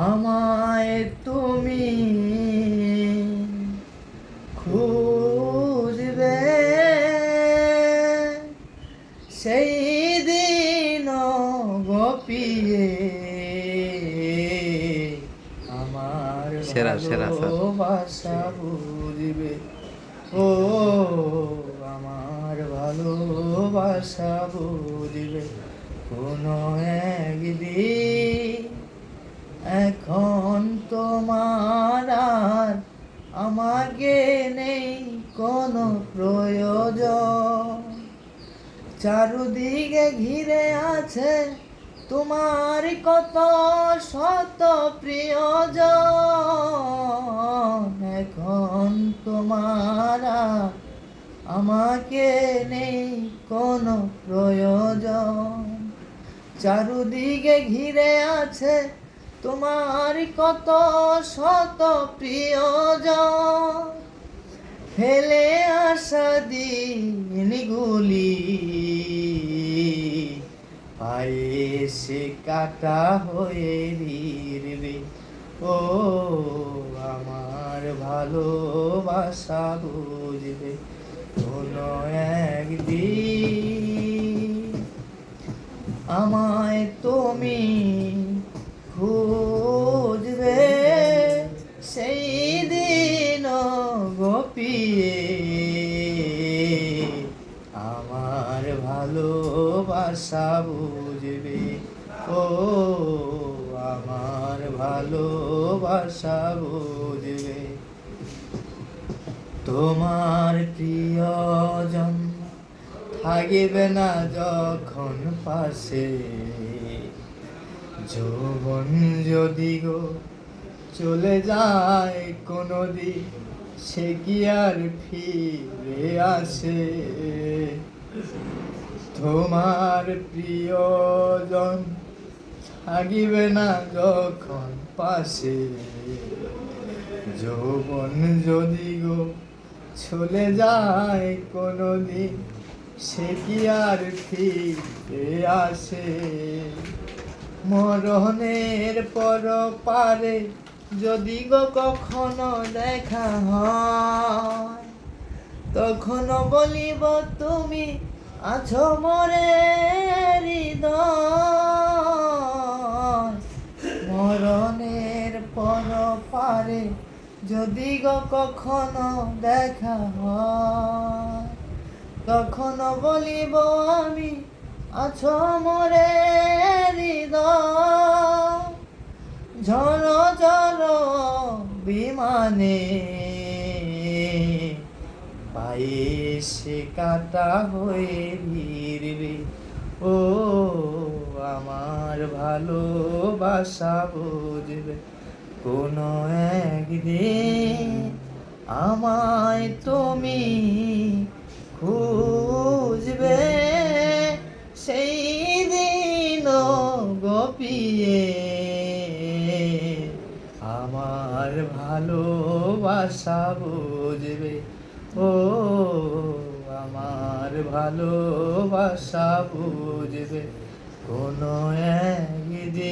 আমায় তুমি খুঁজবে সেই দিন গোপিয়ে আমার সেরা সেরা স্যার। ভালোবাসা বুঝবে ও আমার ভালোবাসা বুঝবে কোনো একদিন। এখন তোমার আর আমাকে নেই কোনো প্রয়োজন, চারদিকে ঘিরে আছে তোমার কত শত প্রিয়জন। এখন তোমার আর আমাকে নেই কোনো প্রয়োজন, চারদিকে ঘিরে আছে তোমার কত শত প্রিয়জন। ফেলে আসা দিনগুলি পায়ে সে কাটা হয়ে রিরবে ও আমার ভালোবাসা বুঝবে কোনো একদিন। আমায় তুমি খুঁজবে সেই দিন গোপিয়ে আমার ভালোবাসা বুঝবে ও আমার ভালোবাসা বুঝবে। তোমার প্রিয়জন থাকিবে না যখন পাশে, যৌবন যদি গো চলে যায় কোনো দিন সে কি আর ফিরে আসে। তোমার প্রিয়জন থাকিবে না যখন পাশে, যৌবন যদি গো চলে যায় কোনো দিন সে কি আর ফিরে আসে। মরণের পর পারে যদি গো কখনো দেখা হয়, তখন বলিব তুমি আছো মোরে হৃদয়। মরণের পর পারে যদি গো কখনো দেখা হয়, তখন বলিব আমি আছো মোরে হৃদয়। ঝড় ঝড় বিমানে পায়ে সে কাটা হয়ে ভিড়বে ও আমার ভালোবাসা বুঝবে কোনো একদিন। আমায় তুমি খুঁজবে সেই দিন গোপিয়ে আমার ভালোবাসা বুঝবে ও আমার ভালোবাসা বুঝবে কোনো একদিন।